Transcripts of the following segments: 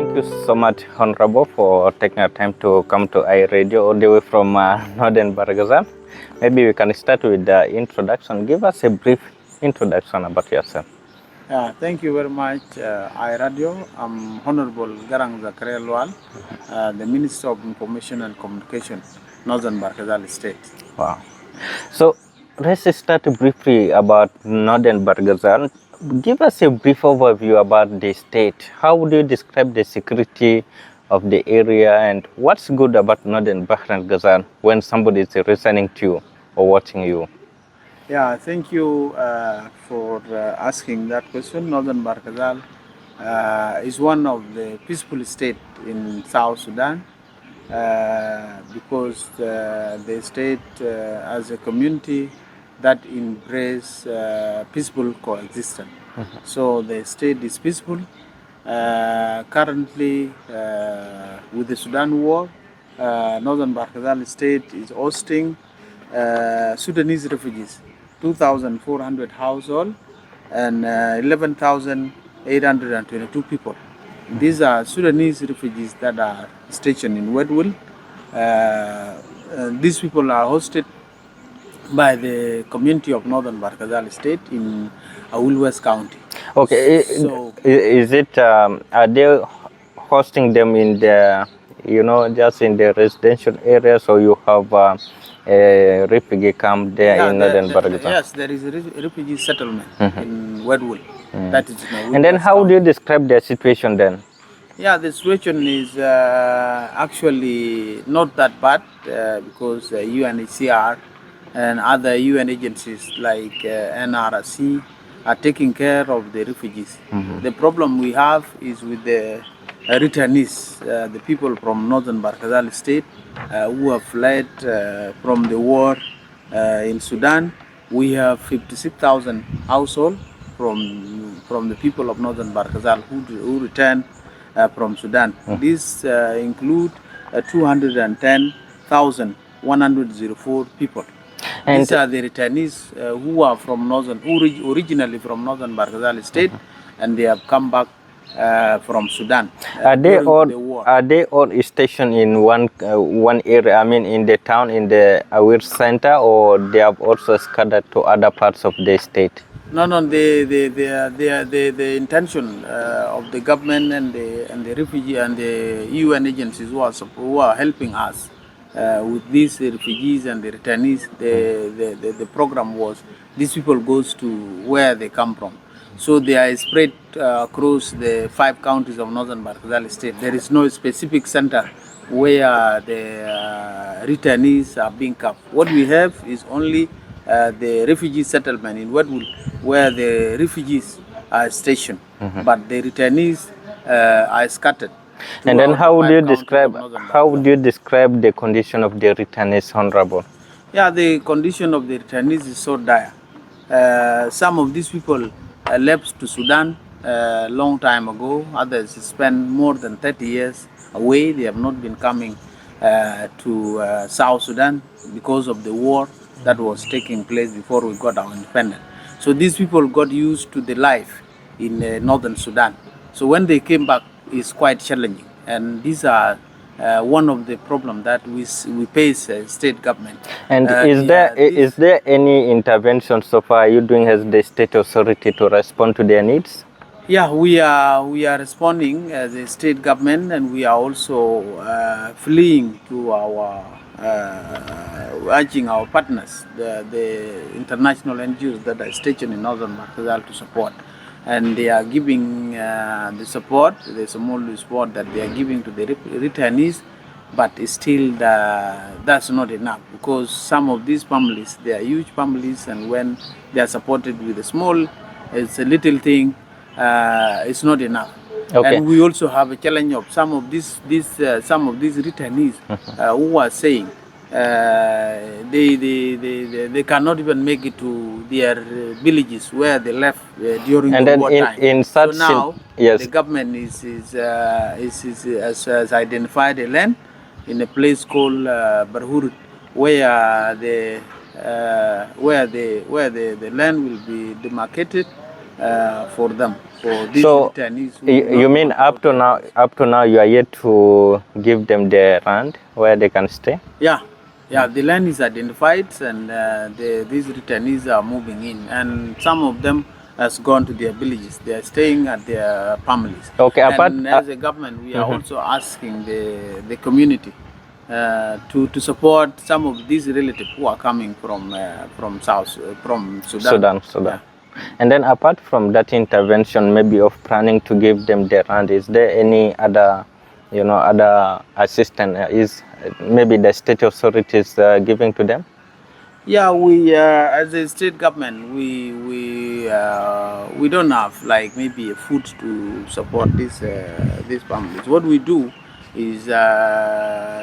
Thank you so much, Honorable, for taking our time to come to iRadio all the way from Northern Baragazan. Maybe we can start with the introduction. Give us a brief introduction about yourself. Thank you very much, iRadio. I'm Honorable Garang Zakaria Lual, the Minister of Information and Communication, Northern Barkazal State. Wow. So let's start briefly about Northern Baragazan. Give us a brief overview about the state. How would you describe the security of the area and what's good about Northern Baragazan when somebody is listening to you or watching you? Yeah, thank you for asking that question. Northern Barkazal is one of the peaceful states in South Sudan because the state as a community that embrace peaceful coexistence. So the state is peaceful. Currently, with the Sudan war, Northern Barkazal state is hosting Sudanese refugees, 2,400 households and 11,822 people. These are Sudanese refugees that are stationed in Wedwell. These people are hosted by the community of Northern Barkazal State in Awul West County. Okay, So, is it, are they hosting them in the, just in the residential areas, or you have a refugee camp there in Northern Baragazan? yes, there is a refugee settlement in Wedwell. That is in Awul And then West how County. do you describe their situation then? Yeah, the situation is actually not that bad because UNHCR and other UN agencies like NRC are taking care of the refugees. The problem we have is with the returnees, the people from Northern Barkazal State who have fled from the war in Sudan. We have 56,000 households from the people of Northern Barkazal who returned from Sudan. These include 210,104 people. And These are the returnees who are from originally from Northern Barkazal State, and they have come back from Sudan are they during all the war. stationed in one area? I mean, in the town, in the Awir center, or they have also scattered to other parts of the state? No, the intention of the government and the refugee and the UN agencies who are helping us with these refugees and the returnees. The program was these people goes to where they come from. So they are spread across the 5 counties of Northern Barkazal State. There is no specific center where the returnees are being kept. What we have is only the refugee settlement in Wedwood, where the refugees are stationed, but the returnees are scattered. And then how would you describe describe the condition of the returnees, Honorable? Yeah, the condition of the returnees is so dire. Some of these people left to Sudan a long time ago. Others spent more than 30 years away. They have not been coming to South Sudan because of the war that was taking place before we got our independence. So these people got used to the life in northern Sudan. So when they came back, it's quite challenging. And these are one of the problems that we face as state government. And is there any intervention so far you doing as the state authority to respond to their needs? Yeah, we are responding as a state government, and we are also fleeing to our urging our partners, the international NGOs that are stationed in Northern Barkazal to support. And they are giving the support, the small support that they are giving to the returnees, but still that's not enough, because some of these families, they are huge families, and when they are supported with a small, it's a little thing, it's not enough. Okay. And we also have a challenge of some of these returnees who are saying they cannot even make it to their villages where they left during the war time. So now the government has identified a land in a place called Barhurut, where the land will be demarcated, for them, for these So returnees. Who you, do not you mean want to go to their place. up to now you are yet to give them the land where they can stay? Yeah, yeah, the land is identified, and these returnees are moving in, and some of them has gone to their villages. They are staying at their families. Okay, apart And as a government, we are also asking the community to support some of these relatives who are coming from from Sudan. Sudan. Yeah. And then apart from that intervention, maybe of planning to give them the land, is there any other, other assistance is maybe the state authorities giving to them? Yeah, we as a state government, we don't have like maybe a food to support these families. What we do is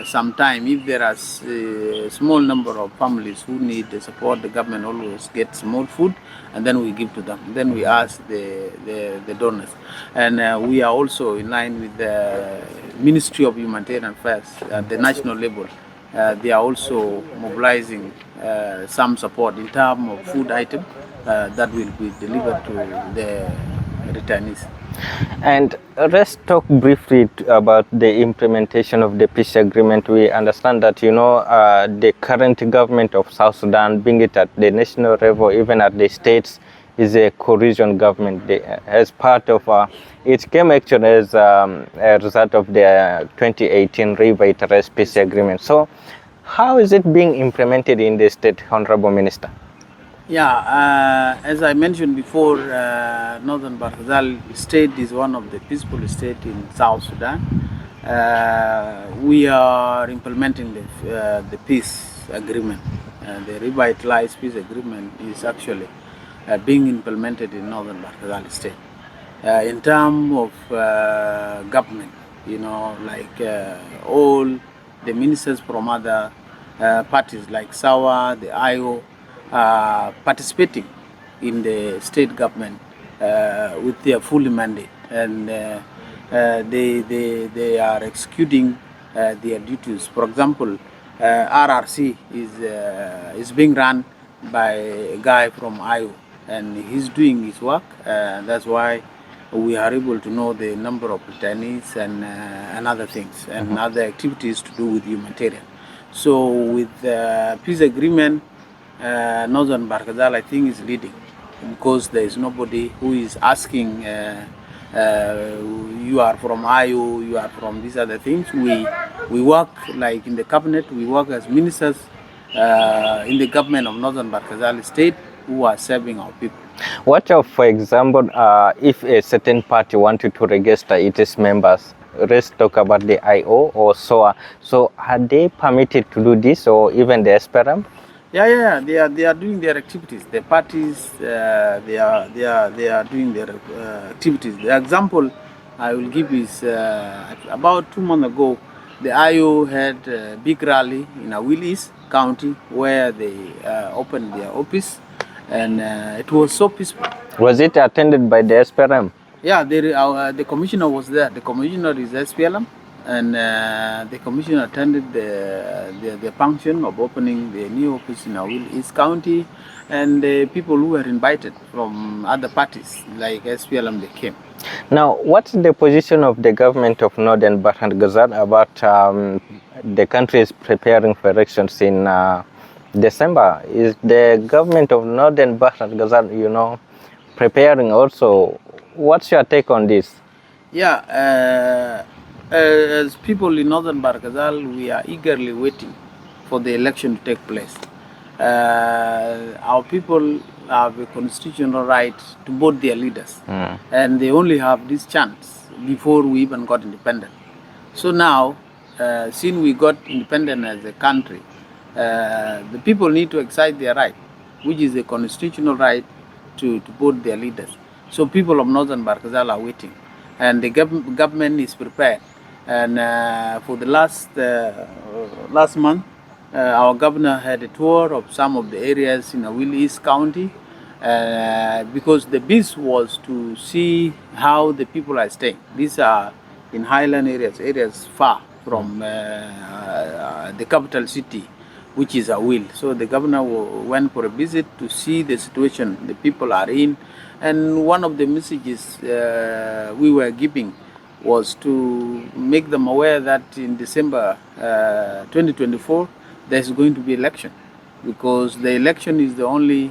sometime if there are a small number of families who need the support, the government always gets small food, and then we give to them. Then we ask the donors, and we are also in line with the Ministry of Humanitarian Affairs at the national level. They are also mobilizing some support in terms of food item that will be delivered to the returnees. And let's talk briefly about the implementation of the peace agreement. We understand that, the current government of South Sudan, being it at the national level, even at the states, is a coalition government. As part of, it came actually as a result of the 2018 revitalized peace agreement. So how is it being implemented in the state, Honorable Minister? Yeah, as I mentioned before, Northern Barghazal state is one of the peaceful states in South Sudan. We are implementing the peace agreement. The revitalized peace agreement is actually being implemented in Northern Barghazal state. In terms of government, like all the ministers from other parties like SAWA, the IO, participating in the state government with their full mandate, and they are executing their duties. For example, RRC is being run by a guy from IO, and he's doing his work. That's why we are able to know the number of returnees and other things and other activities to do with humanitarian. So with the peace agreement, Northern Barghazal, I think, is leading, because there is nobody who is asking you are from IO, you are from these other things. We work like in the cabinet, we work as ministers in the government of Northern Barghazal state who are serving our people. What of, for example, if a certain party wanted to register its members, let's talk about the IO or SOA. So are they permitted to do this, or even the SPRM? Yeah, they are doing their activities. The parties, they are doing their activities. The example I will give is about 2 months ago, the IO had a big rally in Awil East County where they opened their office, and it was so peaceful. Was it attended by the SPRM? Yeah, the commissioner was there. The commissioner is SPLM, and the commissioner attended the function of opening the new office in Awil East County, and the people who were invited from other parties like SPLM, they came. Now, what's the position of the government of Northern Barghazal about the country is preparing for elections in December? Is the government of Northern Barghazal, preparing also? What's your take on this? Yeah, as people in Northern Barghazal, we are eagerly waiting for the election to take place. Our people have a constitutional right to vote their leaders, and they only have this chance before we even got independent. So now, since we got independent as a country, the people need to exercise their right, which is a constitutional right to vote their leaders. So people of Northern Barghazal are waiting, and the government is prepared. And for the last month, our governor had a tour of some of the areas in Awil East County, because the base was to see how the people are staying. These are in highland areas far from the capital city, which is a will. So the governor went for a visit to see the situation the people are in, and one of the messages we were giving was to make them aware that in December 2024 there's going to be election, because the election is the only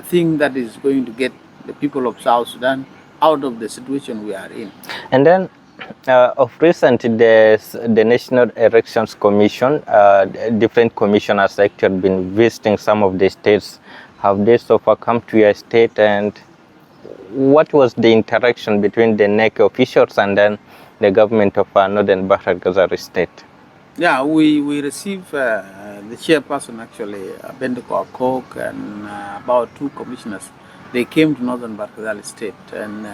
thing that is going to get the people of South Sudan out of the situation we are in. And then of recent, the National Elections Commission, different commissioners actually been visiting some of the states. Have they so far come to your state, and what was the interaction between the NEC officials and then the government of Northern Bahar Ghazal state? Yeah, we received the chairperson actually, Bendiko Akok, and about 2 commissioners. They came to Northern Bahar Ghazal state, and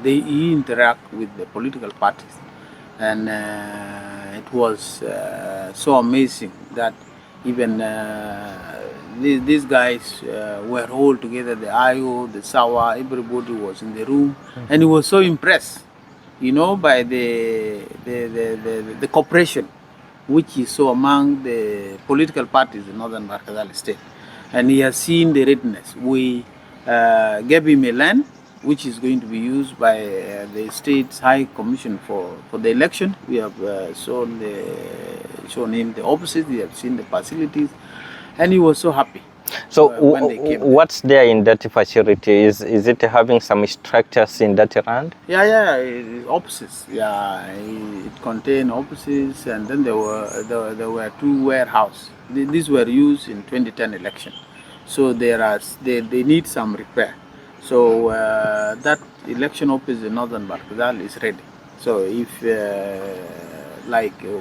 they interact with the political parties, and it was so amazing that even these guys were all together, the IO, the SAWA, everybody was in the room, and he was so impressed, you know, by the cooperation which he saw among the political parties in Northern Bahar Ghazal state, and he has seen the readiness. We gave him a land which is going to be used by the state's High Commission for the election. We have shown him the offices, we have seen the facilities, and he was so happy. So when they came what's there in that facility? Is it having some structures in that land? Yeah, offices. Yeah, it contained offices, and then there were 2 warehouses. These were used in 2010 election, so they need some repair. So that election office in Northern Bahar Ghazal is ready. So if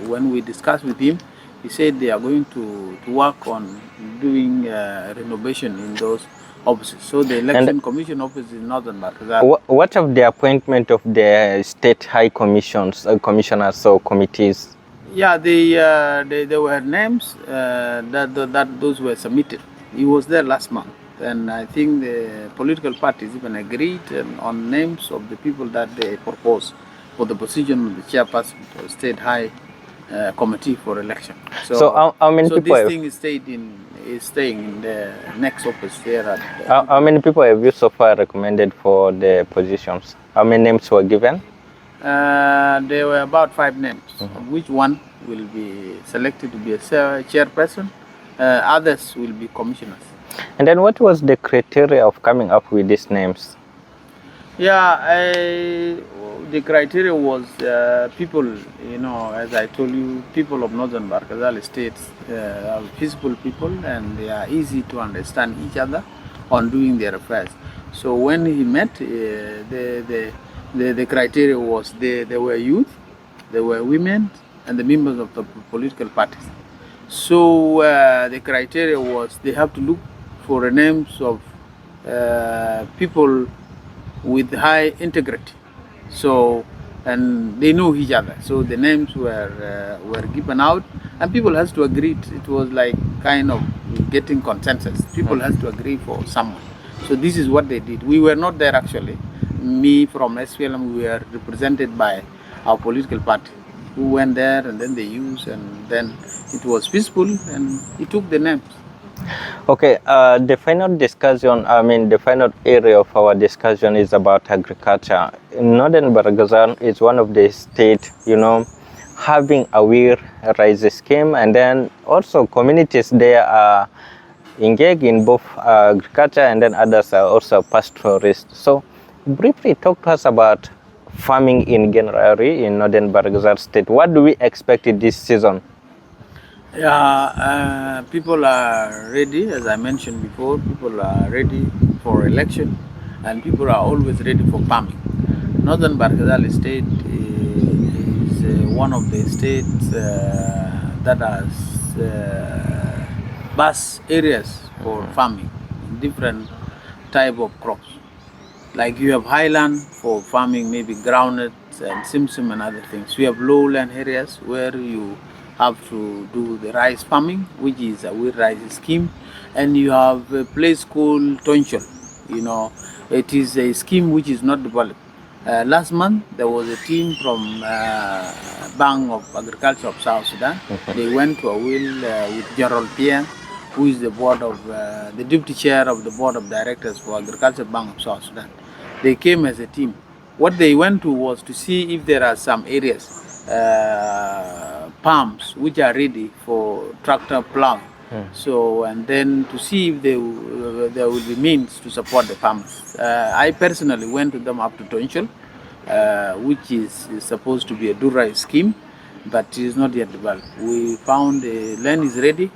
when we discussed with him, he said they are going to work on doing renovation in those offices. So the election commission office in Northern Bahar Ghazal. What of the appointment of the state high commissions, commissioners or committees? Yeah, there were names that those were submitted. He was there last month, and I think the political parties even agreed on names of the people that they proposed for the position of the chairperson of state high committee for election. So how many people? This thing is staying in the next office there. How many people have you so far recommended for the positions? How many names were given? There were about 5 names, of which one will be selected to be a chairperson. Others will be commissioners. And then what was the criteria of coming up with these names? Yeah, the criteria was people, you know, as I told you, people of Northern Bahar Ghazal states are peaceful people, and they are easy to understand each other on doing their affairs. So when he met, the criteria was there were youth, there were women, and the members of the political parties. So the criteria was they have to look for the names of people with high integrity. So, and they know each other. So the names were given out, and people has to agree. It was like kind of getting consensus. People has to agree for someone. So this is what they did. We were not there actually. Me from SPLM, we were represented by our political party, who went there, and then they used, and then it was peaceful, and he took the names. Okay, the final discussion, the final area of our discussion is about agriculture. Northern Bahar Ghazal is one of the states, having a wheat rice scheme, and then also communities there are engaged in both agriculture, and then others are also pastoralists. So briefly talk to us about farming in general in Northern Bahar Ghazal state. What do we expect in this season? Yeah, people are ready, as I mentioned before. People are ready for election, and people are always ready for farming. Northern Bahar Ghazal state is one of the states that has vast areas for farming, different type of crops. Like you have highland for farming, maybe groundnuts and simsim and other things. We have lowland areas where you have to do the rice farming, which is a wheat rice scheme, and you have a place called Tonchol. It is a scheme which is not developed, Last month, there was a team from Bank of Agriculture of South Sudan. They went to a will with Gerald Pierre, who is the the deputy chair of the board of directors for Agriculture Bank of South Sudan. They came as a team. What they went to was to see if there are some areas, farms, which are ready for tractor plowing. So, and then to see if there will be means to support the farmers. I personally went to them up to Tonchel, which is supposed to be a Durai scheme, but it is not yet developed. We found the land is ready,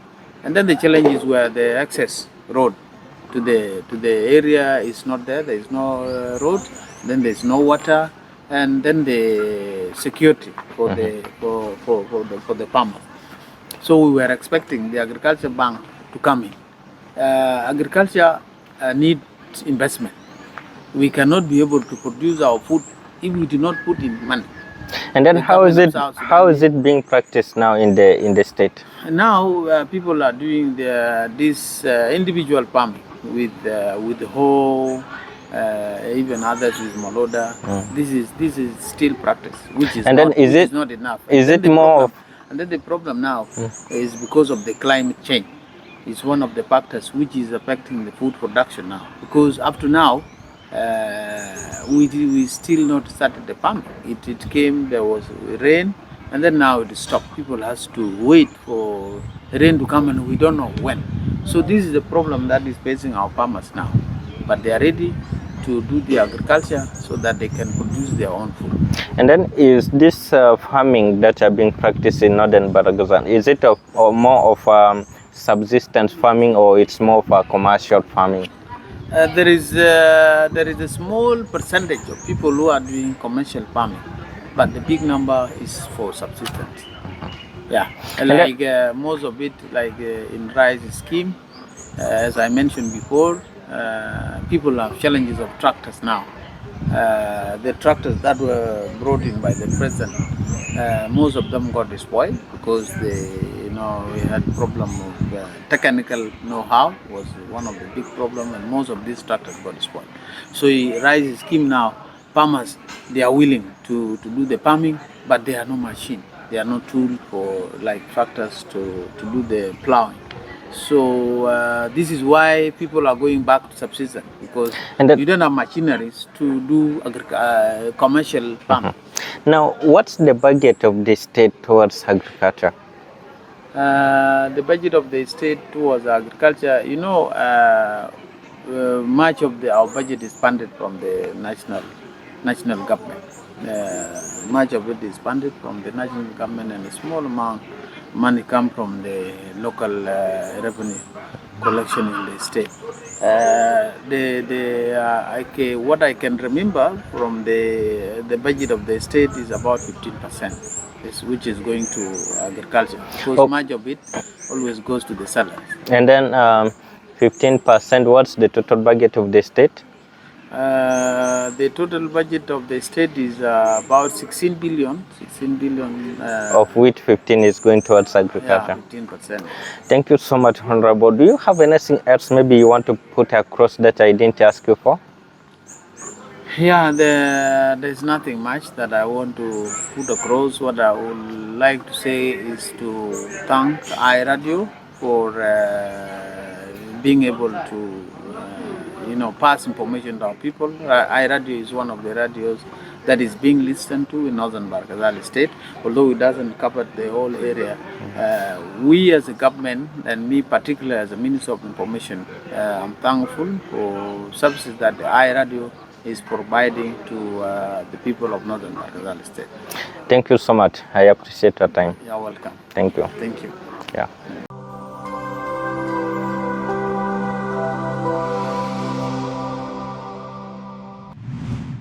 and then the challenges were the access road to the area is not there. There is no road. Then there is no water, and then the security for the farmers. So we were expecting the agriculture bank to come in. Agriculture needs investment. We cannot be able to produce our food if we do not put in money. And then how is it being practiced now in the state? Now people are doing this individual farming with the hoe, even others with Maloda. This is still practice, which is not enough. And then the problem now is because of the climate change. It's one of the factors which is affecting the food production now. Because up to now, we still not started the farming. It came, there was rain, and then now it stopped. People has to wait for rain to come, and we don't know when. So this is the problem that is facing our farmers now. But they are ready to do the agriculture so that they can produce their own food. And then is this farming that are being practiced in northern Baragazan, is it more of subsistence farming, or it's more of a commercial farming? There is a small percentage of people who are doing commercial farming, but the big number is for subsistence. Yeah, like most of it, like in rice scheme, as I mentioned before, people have challenges of tractors now. The tractors that were brought in by the president, most of them got spoiled because we had problem of technical know-how was one of the big problem, and most of these tractors got spoiled. So rice scheme now, farmers, they are willing to do the farming, but there are no machine, there are no tool for like tractors to do the plowing. So this is why people are going back to subsistence, because you don't have machineries to do commercial farming. Now, what's the budget of the state towards agriculture? The budget of the state towards agriculture, much of our budget is funded from the national government. Much of it is funded from the national government, and a small amount money come from the local revenue collection in the state. What I can remember from the budget of the state is about 15%, which is going to agriculture, because much of it always goes to the salaries. And then 15%, what's the total budget of the state? The total budget of the state is about 16 billion. Of which 15 is going towards agriculture. Yeah, 15%. Thank you so much, Honorable. Do you have anything else maybe you want to put across that I didn't ask you for? Yeah, there's nothing much that I want to put across. What I would like to say is to thank iRadio for being able to pass information to our people. iRadio is one of the radios that is being listened to in northern Barkazal state, although it doesn't cover the whole area. We as a government, and me particularly as a Minister of Information, I'm thankful for services that the iRadio is providing to the people of northern Barkazal state. Thank you so much. I appreciate your time. You're welcome. Thank you. Thank you. Yeah.